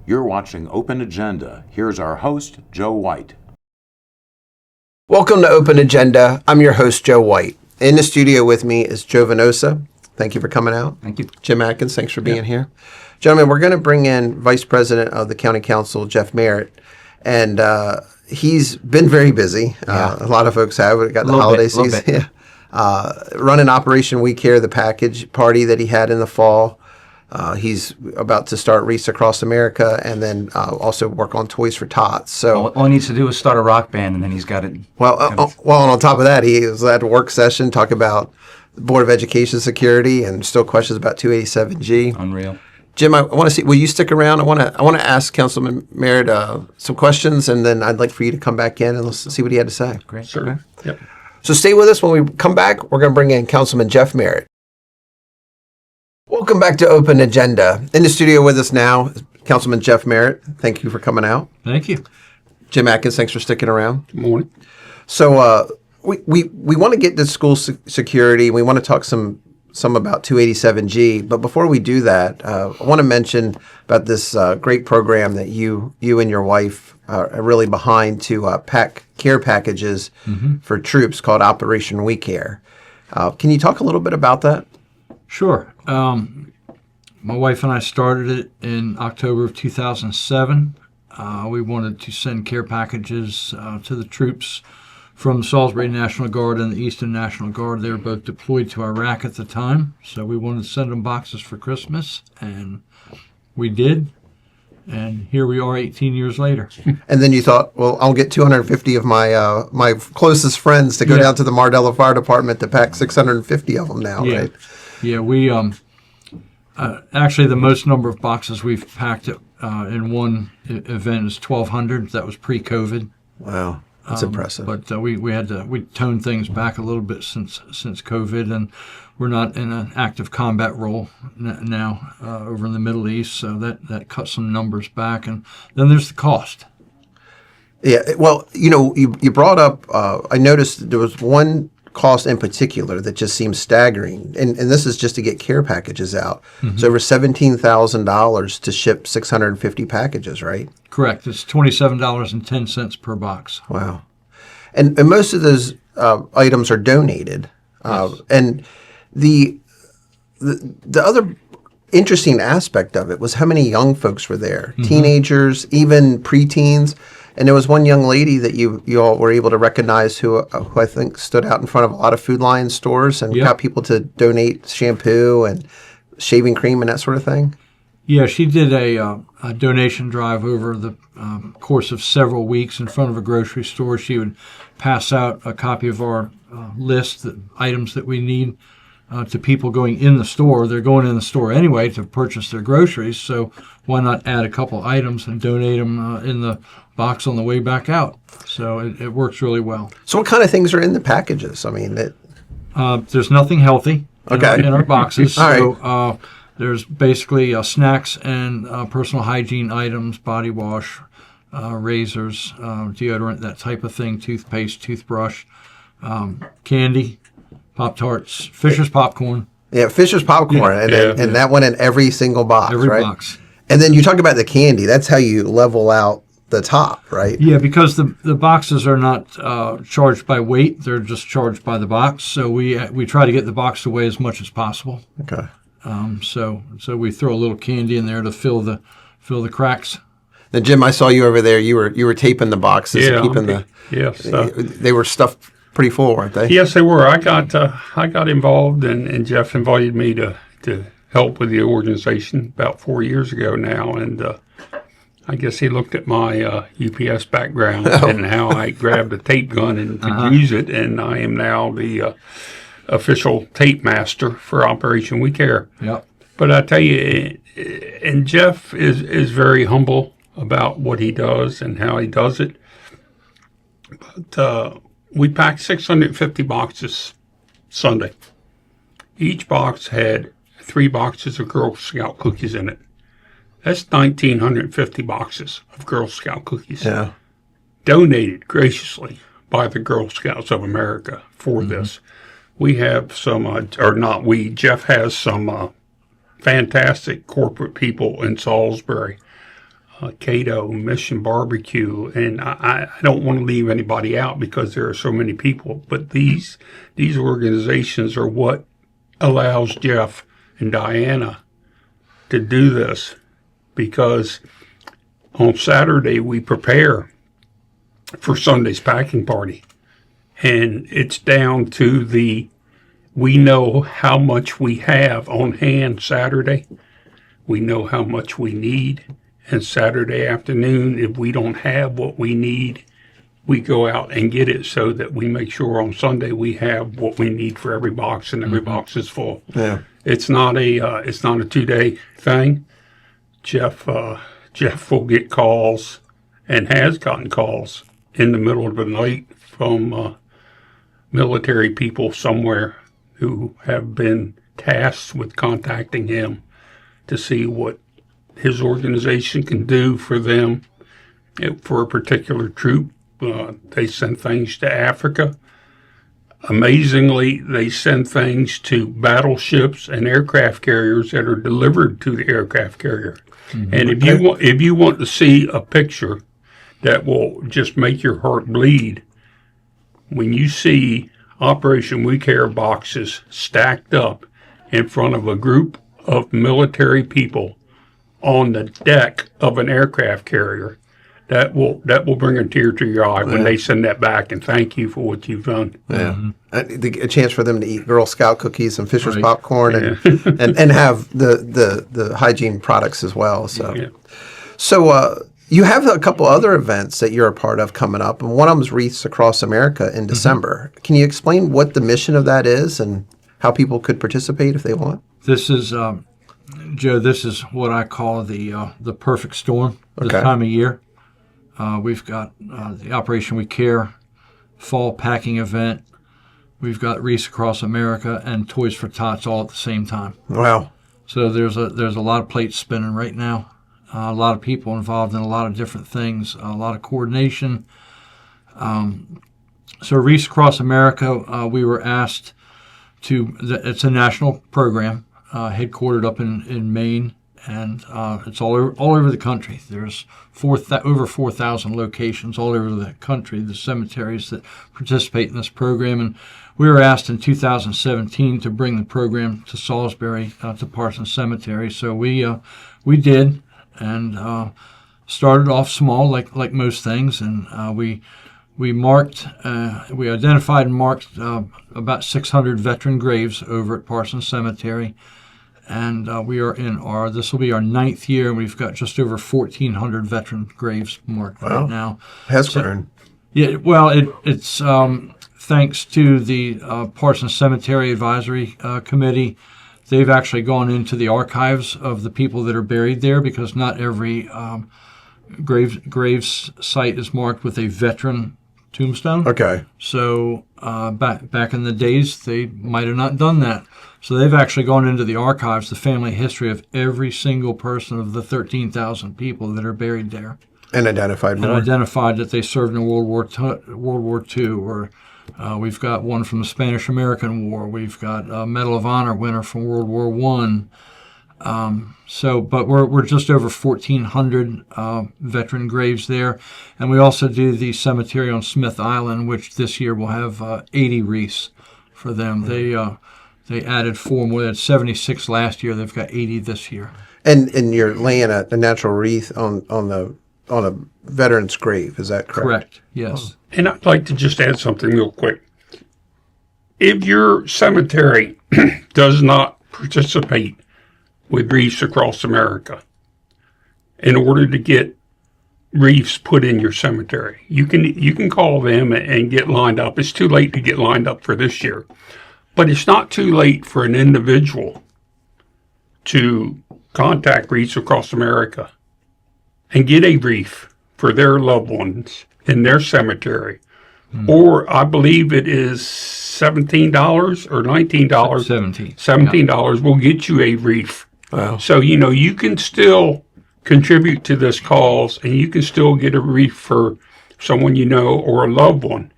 You're watching Open Agenda. Here's our host, Joe White. Welcome to Open Agenda. I'm your host, Joe White. In the studio with me is Joe Venosa. Thank you for coming out. Thank you. Jim Atkins, thanks for being here. Gentlemen, we're going to bring in Vice President of the County Council, Jeff Merritt. And he's been very busy. A lot of folks have. We've got the holiday season. Running Operation We Care, the package party that he had in the fall. He's about to start Wreaths Across America and then also work on Toys for Tots. So all he needs to do is start a rock band, and then he's got it. Well, and on top of that, he was at a work session, talk about the Board of Education security and still questions about 287G. Unreal. Jim, I want to see. Will you stick around? I want to ask Councilman Merritt some questions, and then I'd like for you to come back in and let's see what he had to say. Great. Sure. Okay. Yep. So stay with us. When we come back, we're going to bring in Councilman Jeff Merritt. Welcome back to Open Agenda. In the studio with us now is Councilman Jeff Merritt. Thank you for coming out. Thank you. Jim Atkins, thanks for sticking around. Good morning. So we want to get to school security. We want to talk some about 287G. But before we do that, I want to mention about this great program that you and your wife are really behind to pack care packages for troops called Operation We Care. Can you talk a little bit about that? Sure. My wife and I started it in October of 2007. We wanted to send care packages to the troops from the Salisbury National Guard and the Eastern National Guard. They were both deployed to Iraq at the time, so we wanted to send them boxes for Christmas, and we did. And here we are 18 years later. And then you thought, well, I'll get 250 of my closest friends to go down to the Mardella Fire Department to pack 650 of them now, right? Yeah, we actually the most number of boxes we've packed in one event is 1,200. That was pre-COVID. Wow, that's impressive. But we toned things back a little bit since COVID, and we're not in an active combat role now over in the Middle East, so that cut some numbers back. And then there's the cost. Yeah, well, you brought up. I noticed there was one cost in particular that just seems staggering, and this is just to get care packages out. It's over $17,000 to ship 650 packages, right? Correct. It's $27.10 per box. Wow. And most of those items are donated. Yes. And the other interesting aspect of it was how many young folks were there, teenagers, even preteens. And there was one young lady that you all were able to recognize who I think stood out in front of a lot of Food Lion stores and got people to donate shampoo and shaving cream and that sort of thing. Yeah, she did a donation drive over the course of several weeks in front of a grocery store. She would pass out a copy of our list, the items that we need to people going in the store. They're going in the store anyway to purchase their groceries, so why not add a couple items and donate them in the box on the way back out? So it works really well. So what kind of things are in the packages? I mean, there's nothing healthy in our boxes. All So there's basically snacks and personal hygiene items, body wash, razors, deodorant, that type of thing, toothpaste, toothbrush, candy, Pop-Tarts, Fisher's popcorn. Yeah, Fisher's popcorn, and that went in every single box, Every right? box. And then you talk about the candy. That's how you level out the top, right? Yeah, because the boxes are not charged by weight; they're just charged by the box. So we try to get the box to weigh as much as possible. Okay. So we throw a little candy in there to fill the cracks. Now, Jim, I saw you over there. You were taping the boxes, keeping Yes. they were stuffed pretty full, weren't they? Yes, they were. I got involved, and Jeff invited me to help with the organization about 4 years ago now, and I guess he looked at my UPS background and how I grabbed a tape gun and could use it, and I am now the official tape master for Operation We Care. Yep. But I tell you, and Jeff is very humble about what he does and how he does it. But we packed 650 boxes Sunday. Each box had 3 boxes of Girl Scout cookies in it. That's 1,950 boxes of Girl Scout cookies. Yeah. Donated graciously by the Girl Scouts of America for this. We have some, Jeff has some fantastic corporate people in Salisbury Cato, Mission Barbecue, and I don't want to leave anybody out because there are so many people. But these organizations are what allows Jeff and Diana to do this, because on Saturday we prepare for Sunday's packing party, and it's down to we know how much we have on hand Saturday. We know how much we need. And Saturday afternoon, if we don't have what we need, we go out and get it so that we make sure on Sunday we have what we need for every box, and every box is full. Yeah. It's not a 2-day thing. Jeff will get calls, and has gotten calls in the middle of the night from military people somewhere who have been tasked with contacting him to see what his organization can do for them, for a particular troop. They send things to Africa. Amazingly, they send things to battleships and aircraft carriers that are delivered to the aircraft carrier. Mm-hmm. And if you want to see a picture that will just make your heart bleed, when you see Operation We Care boxes stacked up in front of a group of military people on the deck of an aircraft carrier, that will bring a tear to your eye when they send that back and thank you for what you've done. Yeah, a chance for them to eat Girl Scout cookies and Fisher's popcorn, and have the hygiene products as well. So, you have a couple other events that you're a part of coming up, and one of them is Wreaths Across America in December. Can you explain what the mission of that is and how people could participate if they want? This is Joe, this is what I call the perfect storm this time of year. We've got the Operation We Care fall packing event. We've got Wreaths Across America and Toys for Tots all at the same time. Wow! So there's a lot of plates spinning right now. A lot of people involved in a lot of different things. A lot of coordination. So Wreaths Across America, we were asked to. It's a national program. Headquartered up in Maine, and it's all over the country. There's over 4,000 locations all over the country, the cemeteries that participate in this program. And we were asked in 2017 to bring the program to Salisbury, to Parsons Cemetery. So we did, and started off small, like most things, and we identified and marked about 600 veteran graves over at Parsons Cemetery. And we are this will be our 9th year, and we've got just over 1,400 veteran graves marked right now. Has grown. Yeah, well, it's thanks to the Parsons Cemetery Advisory Committee. They've actually gone into the archives of the people that are buried there, because not every graves site is marked with a veteran tombstone. Okay. So back in the days, they might have not done that. So they've actually gone into the archives, the family history of every single person of the 13,000 people that are buried there. And identified more. And identified that they served in World War II, or we've got one from the Spanish-American War. We've got a Medal of Honor winner from World War I. But we're just over 1,400 veteran graves there, and we also do the cemetery on Smith Island, which this year will have 80 wreaths for them. They added 4 more. They had 76 last year. They've got 80 this year. And you're laying a natural wreath on a veteran's grave. Is that correct? Correct. Yes. And I'd like to just add something real quick. If your cemetery does not participate with Wreaths Across America, in order to get wreaths put in your cemetery, you can call them and get lined up. It's too late to get lined up for this year, but it's not too late for an individual to contact Wreaths Across America and get a wreath for their loved ones in their cemetery. Or I believe it is $17 or $19. $17 will get you a wreath. Wow. So, you can still contribute to this cause, and you can still get a wreath for someone you know or a loved one.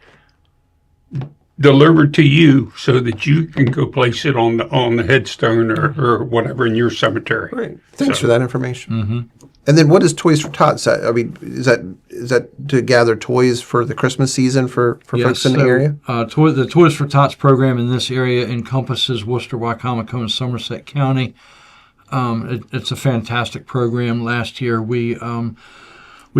delivered to you so that you can go place it on the headstone or whatever in your cemetery. Right. Thanks for that information. Mm-hmm. And then what is Toys for Tots? I mean, is that to gather toys for the Christmas season for folks in the area? The Toys for Tots program in this area encompasses Worcester, Wycomico, and Somerset County. It's a fantastic program. Last year, we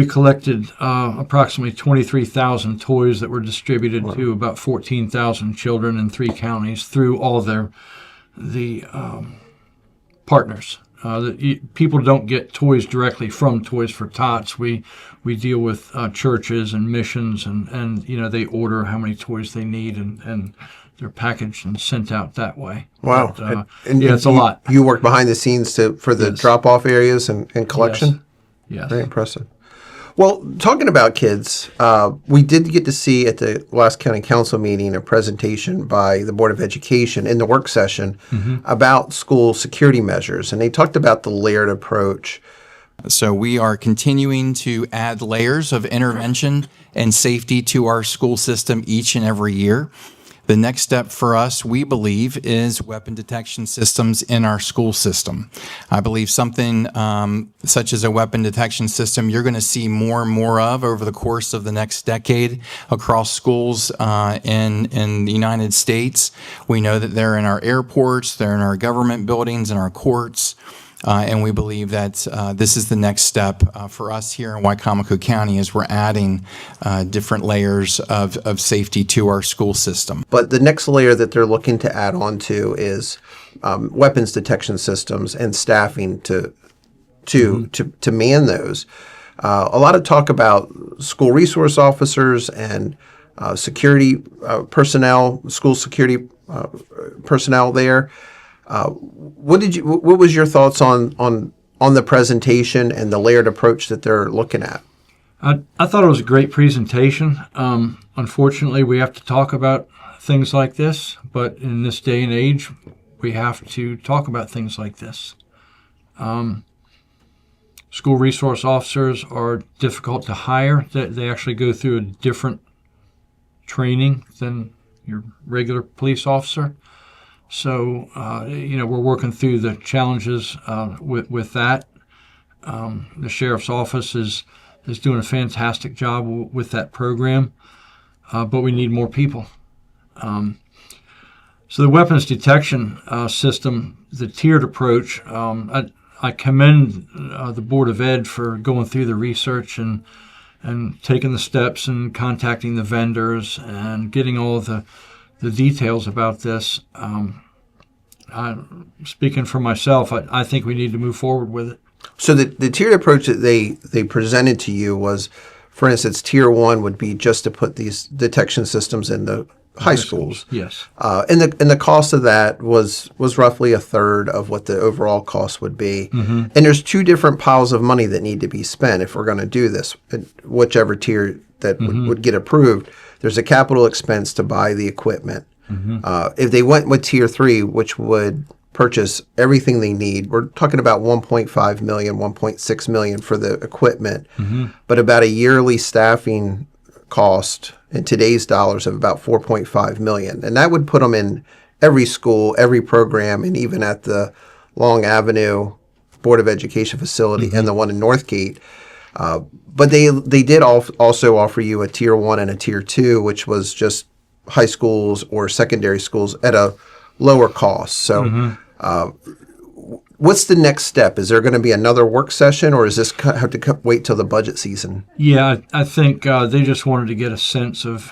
collected approximately 23,000 toys that were distributed to about 14,000 children in 3 counties through all the partners. People don't get toys directly from Toys for Tots. We deal with churches and missions, and they order how many toys they need, and they're packaged and sent out that way. Wow. But, and it's a lot. You work behind the scenes for the drop-off areas and collection? Yes. Very impressive. Well, talking about kids, we did get to see at the last county council meeting a presentation by the Board of Education in the work session about school security measures, and they talked about the layered approach. So we are continuing to add layers of intervention and safety to our school system each and every year. The next step for us, we believe, is weapon detection systems in our school system. I believe something such as a weapon detection system you're going to see more and more of over the course of the next decade across schools in the United States. We know that they're in our airports, they're in our government buildings, in our courts. And we believe that this is the next step for us here in Wycomico County as we're adding different layers of safety to our school system. But the next layer that they're looking to add on to is weapons detection systems and staffing to man those. A lot of talk about school resource officers and security personnel, school security personnel there. What was your thoughts on the presentation and the layered approach that they're looking at? I thought it was a great presentation. Unfortunately, we have to talk about things like this, but in this day and age, we have to talk about things like this. School resource officers are difficult to hire. They actually go through a different training than your regular police officer. So, we're working through the challenges with that. The sheriff's office is doing a fantastic job with that program, but we need more people. So the weapons detection system, the tiered approach, I commend the Board of Ed for going through the research and taking the steps and contacting the vendors and getting all of the details about this. Speaking for myself, I think we need to move forward with it. So the tiered approach that they presented to you was, for instance, tier 1 would be just to put these detection systems in the high schools. Yes. And the cost of that was roughly a third of what the overall cost would be. Mm-hmm. And there's 2 different piles of money that need to be spent if we're going to do this, whichever tier that would get approved. There's a capital expense to buy the equipment. Mm-hmm. If they went with tier 3, which would purchase everything they need, we're talking about $1.5 million, $1.6 million for the equipment, but about a yearly staffing cost in today's dollars of about $4.5 million. And that would put them in every school, every program, and even at the Long Avenue Board of Education facility and the one in Northgate. But they did also offer you a tier 1 and a tier 2, which was just high schools or secondary schools at a lower cost. So what's the next step? Is there going to be another work session, or is this have to wait till the budget season? Yeah, I think they just wanted to get a sense of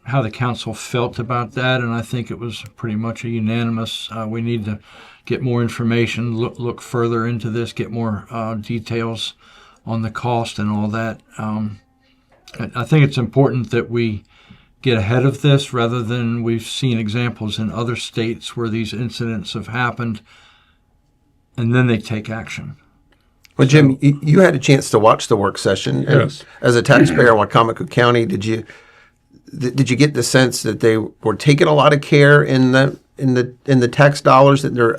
how the council felt about that, and I think it was pretty much a unanimous. We need to get more information, look further into this, get more details on the cost and all that. I think it's important that we get ahead of this rather than we've seen examples in other states where these incidents have happened and then they take action. Well, Jim, you had a chance to watch the work session. Yes. As a taxpayer in Wycomico County, did you get the sense that they were taking a lot of care in the tax dollars that they're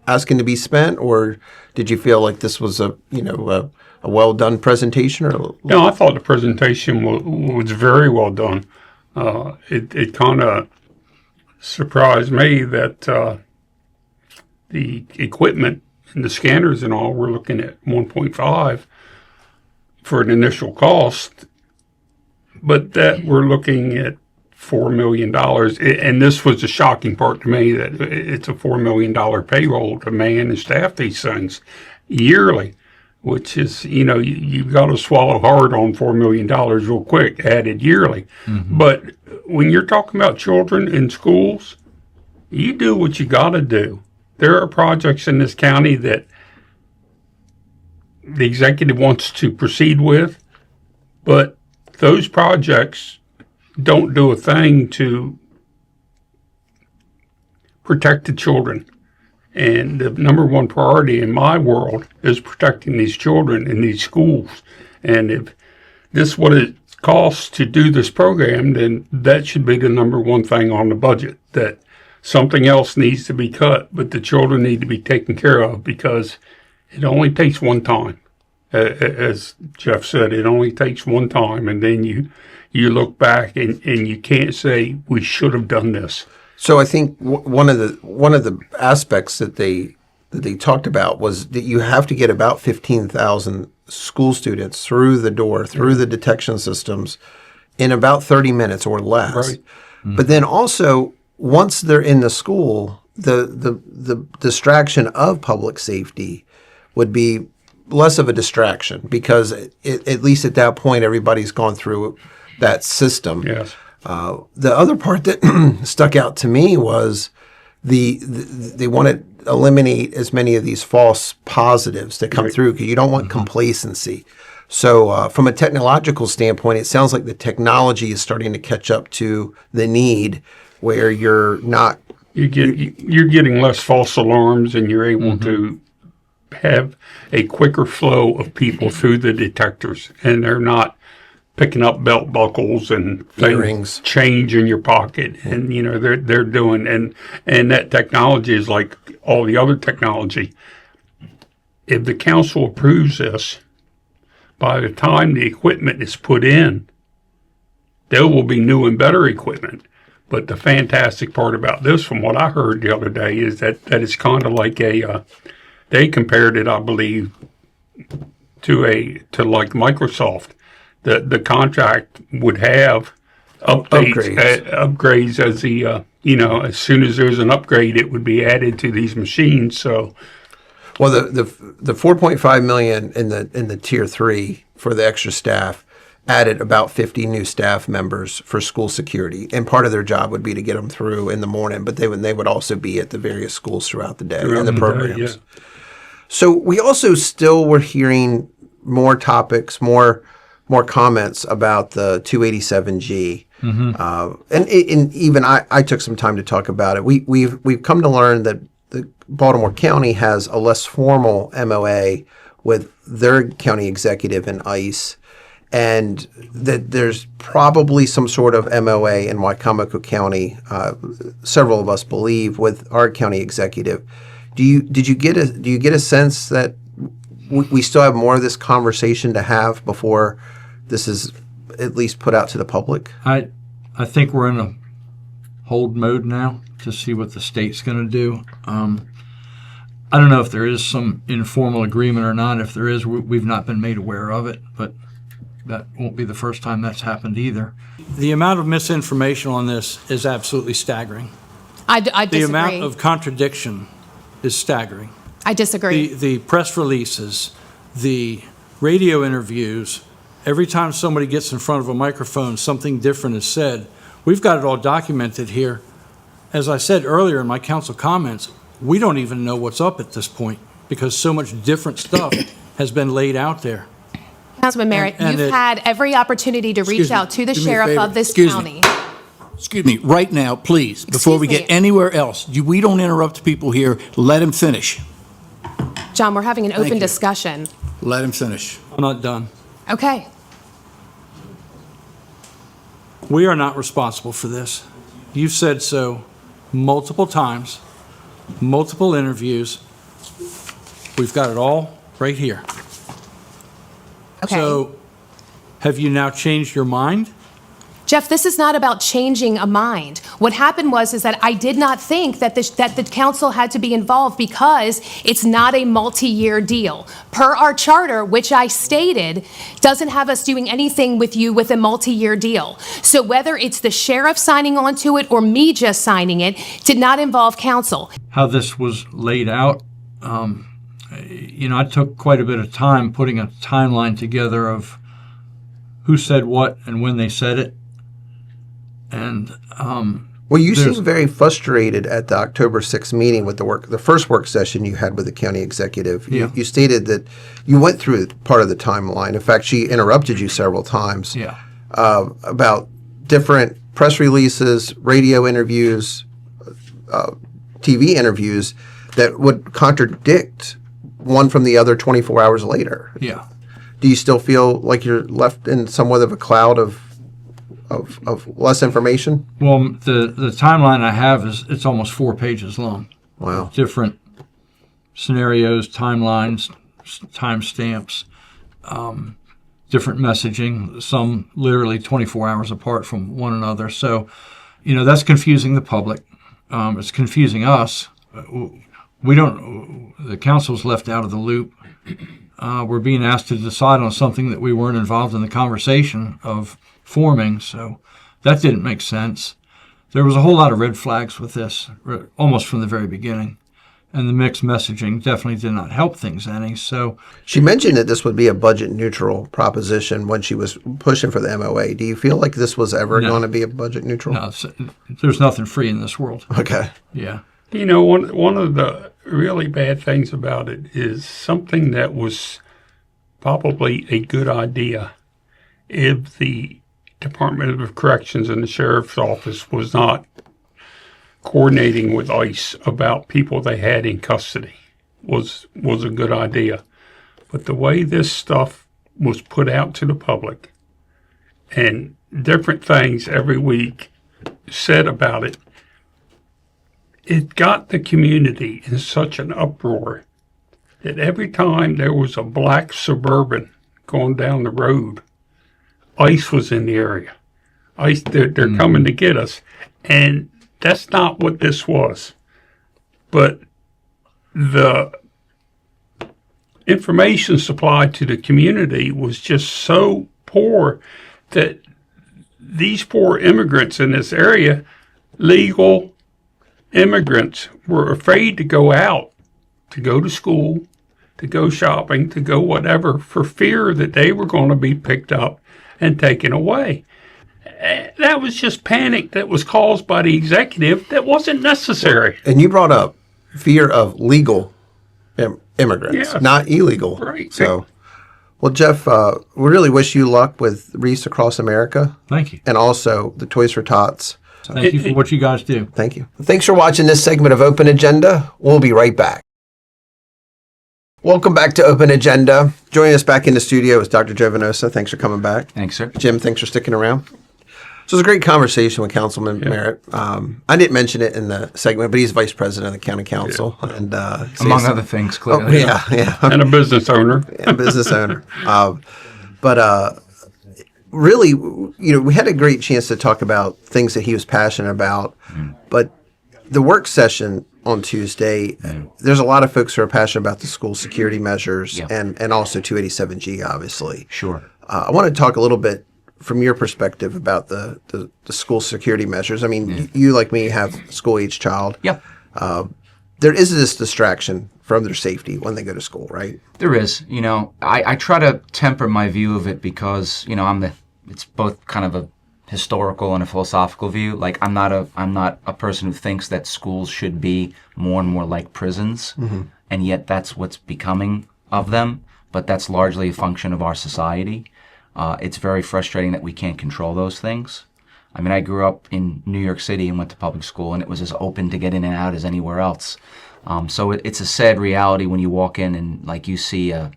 asking to be spent, or did you feel like this was a well done presentation? Or no, I thought the presentation was very well done. it kind of surprised me that the equipment and the scanners and all, we're looking at 1.5 for an initial cost, but that we're looking at $4 million. And this was the shocking part to me, that it's a $4 million payroll to man and staff these things yearly, which is, you've got to swallow hard on $4 million real quick, added yearly. Mm-hmm. But when you're talking about children in schools, you do what you got to do. There are projects in this county that the executive wants to proceed with, but those projects don't do a thing to protect the children. And the number one priority in my world is protecting these children in these schools. And if this is what it costs to do this program, then that should be the number one thing on the budget, that something else needs to be cut, but the children need to be taken care of, because it only takes one time. As Jeff said, it only takes one time, and then you look back and you can't say we should have done this. So I think one of the aspects that they talked about was that you have to get about 15,000 school students through the door, through the detection systems, in about 30 minutes or less. Right. Mm-hmm. But then also, once they're in the school, the distraction of public safety would be less of a distraction, because at least at that point everybody's gone through that system. Yes. The other part that stuck out to me was they want to eliminate as many of these false positives that come through, because you don't want complacency. So from a technological standpoint, it sounds like the technology is starting to catch up to the need, where you're getting less false alarms, and you're able to have a quicker flow of people through the detectors, and they're not picking up belt buckles and earrings, change in your pocket, and they're doing, and that technology is like all the other technology. If the council approves this, by the time the equipment is put in, there will be new and better equipment. But the fantastic part about this, from what I heard the other day, is that it's kind of like they compared it, I believe, to like Microsoft. The contract would have upgrades as as soon as there's an upgrade, it would be added to these machines. So, well, the $4.5 million in the tier 3 for the extra staff added about 50 new staff members for school security, and part of their job would be to get them through in the morning, but they would also be at the various schools throughout the day and the programs. Yeah. So we also still were hearing more topics, more comments about the 287G, and even I took some time to talk about it. We've come to learn that the Baltimore County has a less formal MOA with their county executive and ICE, and that there's probably some sort of MOA in Wicomico County. Several of us believe, with our county executive. Do you get a sense that we still have more of this conversation to have before this is at least put out to the public? I think we're in a hold mode now to see what the state's going to do. I don't know if there is some informal agreement or not. If there is, we've not been made aware of it, but that won't be the first time that's happened either. The amount of misinformation on this is absolutely staggering. I disagree. The amount of contradiction is staggering. I disagree. The press releases, the radio interviews, every time somebody gets in front of a microphone, something different is said. We've got it all documented here. As I said earlier in my council comments, we don't even know what's up at this point, because so much different stuff has been laid out there. Councilman Merritt, you've had every opportunity to reach out to the sheriff of this county. Excuse me, right now, please, before we get anywhere else, we don't interrupt people here. Let him finish. John, we're having an open discussion. Let him finish. I'm not done. Okay. We are not responsible for this. You've said so multiple times, multiple interviews. We've got it all right here. Okay. So, have you now changed your mind? Jeff, this is not about changing a mind. What happened is that I did not think that the council had to be involved because it's not a multi-year deal. Per our charter, which I stated, doesn't have us doing anything with you with a multi-year deal. So whether it's the sheriff signing on to it or me just signing it, did not involve council. How this was laid out, I took quite a bit of time putting a timeline together of who said what and when they said it. And well, you seem very frustrated at the October 6th meeting with the first work session you had with the county executive. You stated that you went through part of the timeline. In fact, she interrupted you several times about different press releases, radio interviews, TV interviews that would contradict one from the other 24 hours later. Yeah. Do you still feel like you're left in somewhat of a cloud of less information? Well, the timeline I have it's almost 4 pages long. Wow. Different scenarios, timelines, timestamps, different messaging, some literally 24 hours apart from one another. So, that's confusing the public. It's confusing us. The council's left out of the loop. We're being asked to decide on something that we weren't involved in the conversation of forming, so that didn't make sense. There was a whole lot of red flags with this, almost from the very beginning, and the mixed messaging definitely did not help things any. So she mentioned that this would be a budget-neutral proposition when she was pushing for the MOA. Do you feel like this was ever going to be a budget-neutral? No, there's nothing free in this world. Okay. Yeah. One of the really bad things about it is something that was probably a good idea if the Department of Corrections and the Sheriff's Office was not coordinating with ICE about people they had in custody was a good idea. But the way this stuff was put out to the public and different things every week said about it, it got the community in such an uproar that every time there was a black Suburban going down the road, ICE was in the area. ICE, they're coming to get us. And that's not what this was. But the information supplied to the community was just so poor that these poor immigrants in this area, legal immigrants, were afraid to go out, to go to school, to go shopping, to go whatever, for fear that they were going to be picked up and taken away. That was just panic that was caused by the executive that wasn't necessary. And you brought up fear of legal immigrants, not illegal. Right. So, well, Jeff, we really wish you luck with Reese Across America. Thank you. And also the Toys for Tots. Thank you for what you guys do. Thank you. Thanks for watching this segment of Open Agenda. We'll be right back. Welcome back to Open Agenda. Joining us back in the studio is Dr. Joe Venosa. Thanks for coming back. Thanks, sir. Jim, thanks for sticking around. So it was a great conversation with Councilman Merritt. I didn't mention it in the segment, but he's vice president of the county council. And among other things, clearly. And a business owner. A business owner. Really, we had a great chance to talk about things that he was passionate about. But the work session on Tuesday, there's a lot of folks who are passionate about the school security measures and also 287G, obviously. Sure. I want to talk a little bit from your perspective about the school security measures. I mean, you, like me, have a school-age child. Yep. There is this distraction from their safety when they go to school, right? There is. I try to temper my view of it because, it's both kind of a historical and a philosophical view. Like, I'm not a person who thinks that schools should be more and more like prisons, and yet that's what's becoming of them. But that's largely a function of our society. It's very frustrating that we can't control those things. I mean, I grew up in New York City and went to public school, and it was as open to get in and out as anywhere else. So it's a sad reality when you walk in and, like, you see an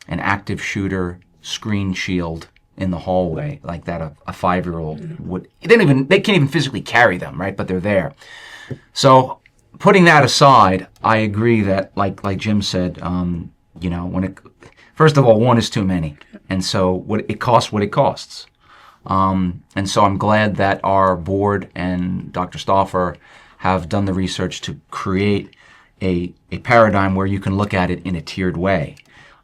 active shooter screen shield in the hallway, like that a 5-year-old would. They can't even physically carry them, right? But they're there. So putting that aside, I agree that, like Jim said, first of all, one is too many, and so it costs what it costs. And so I'm glad that our board and Dr. Stauffer have done the research to create a paradigm where you can look at it in a tiered way.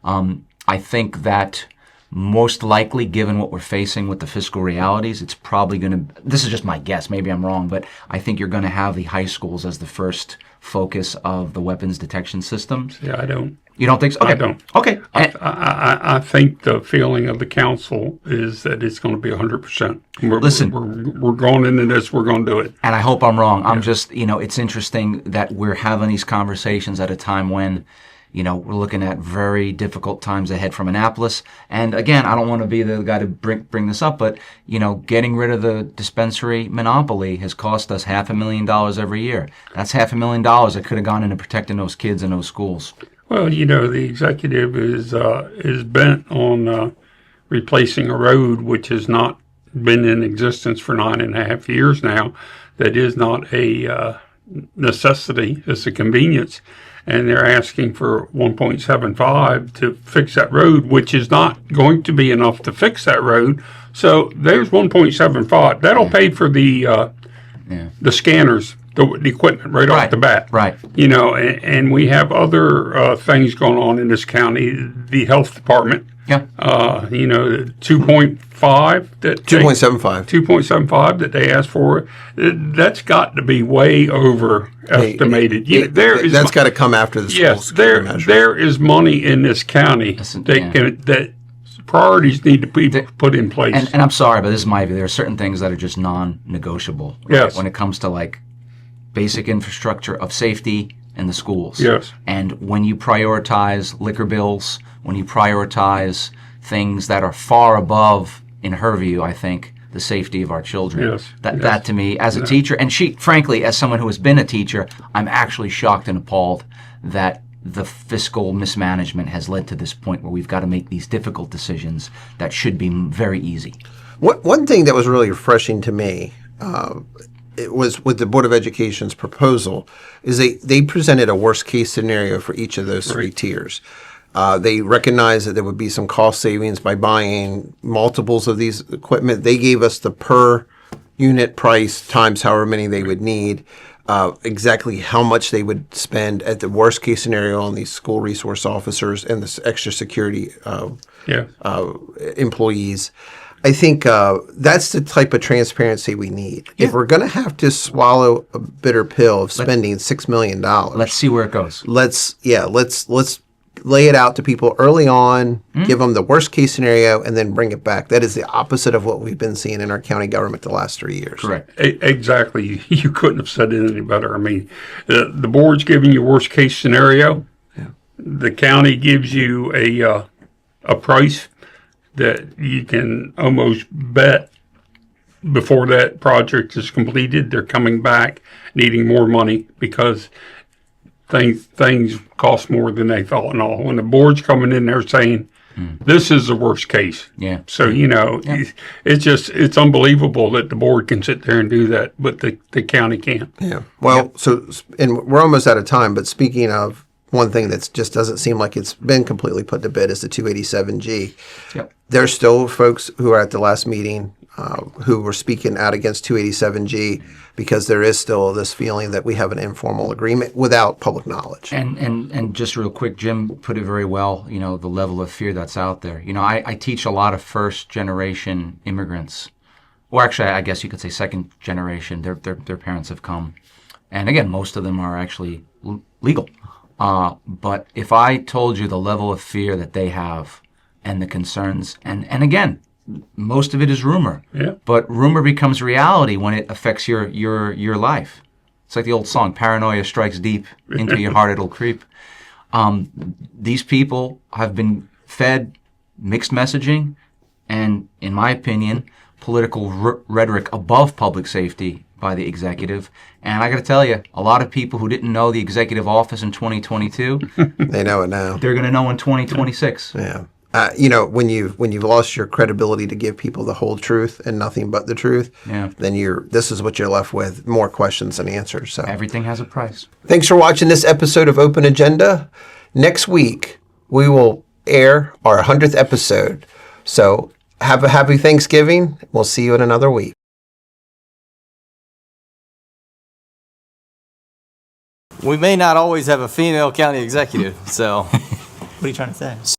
I think that most likely, given what we're facing with the fiscal realities, it's probably going to, this is just my guess, maybe I'm wrong, but I think you're going to have the high schools as the first focus of the weapons detection systems. Yeah, I don't. You don't think so? Okay. I don't. Okay. I think the feeling of the council is that it's going to be 100%. We're going into this, we're going to do it. And I hope I'm wrong. I'm just, it's interesting that we're having these conversations at a time when, we're looking at very difficult times ahead from Annapolis. And again, I don't want to be the guy to bring this up, but, getting rid of the dispensary monopoly has cost us $500,000 every year. That's $500,000 that could have gone into protecting those kids in those schools. Well, the executive is bent on replacing a road which has not been in existence for 9.5 years now. That is not a necessity; it's a convenience, and they're asking for 1.75 to fix that road, which is not going to be enough to fix that road. So there's 1.75. That'll pay for the scanners. The equipment right off the bat. Right. And we have other things going on in this county. The health department. Yeah. 2.75 that they asked for. That's got to be way overestimated. That's got to come after the school. Yes, there is money in this county that priorities need to be put in place. And I'm sorry, but this is my view. There are certain things that are just non-negotiable. Right? Yes. When it comes to basic infrastructure of safety in the schools. Yes. And when you prioritize liquor bills, when you prioritize things that are far above, in her view, I think, the safety of our children. Yes. That to me, as a teacher, and frankly, as someone who has been a teacher, I'm actually shocked and appalled that the fiscal mismanagement has led to this point where we've got to make these difficult decisions that should be very easy. One thing that was really refreshing to me, it was with the Board of Education's proposal, is they presented a worst case scenario for each of those three tiers. They recognized that there would be some cost savings by buying multiples of these equipment. They gave us the per unit price times however many they would need, exactly how much they would spend at the worst case scenario on these school resource officers and the extra security employees. I think that's the type of transparency we need. Yeah. If we're going to have to swallow a bitter pill of spending $6 million, let's see where it goes. Let's lay it out to people early on, give them the worst case scenario, and then bring it back. That is the opposite of what we've been seeing in our county government the last 3 years. Correct. Exactly. You couldn't have said it any better. I mean, the board's giving you worst case scenario. Yeah. The county gives you a price that you can almost bet before that project is completed, they're coming back needing more money because things cost more than they thought and all. When the board's coming in there saying, this is the worst case. Yeah. So, it's unbelievable that the board can sit there and do that, but the county can't. Yeah. Well, and we're almost out of time, but speaking of one thing that just doesn't seem like it's been completely put to bed is the 287G. Yep. There's still folks who are at the last meeting who were speaking out against 287G because there is still this feeling that we have an informal agreement without public knowledge. And just real quick, Jim put it very well, the level of fear that's out there. I teach a lot of first-generation immigrants. Or actually, I guess you could say second generation. Their parents have come. And again, most of them are actually legal. But if I told you the level of fear that they have and the concerns, and again, most of it is rumor. Yeah. But rumor becomes reality when it affects your life. It's like the old song, paranoia strikes deep, into your heart it'll creep. These people have been fed mixed messaging and, in my opinion, political rhetoric above public safety by the executive. And I got to tell you, a lot of people who didn't know the executive office in 2022, they know it now. They're going to know in 2026. Yeah. When you've lost your credibility to give people the whole truth and nothing but the truth, then this is what you're left with, more questions than answers. So everything has a price. Thanks for watching this episode of Open Agenda. Next week, we will air our 100th episode. So have a happy Thanksgiving. We'll see you in another week. We may not always have a female county executive, so. What are you trying to say?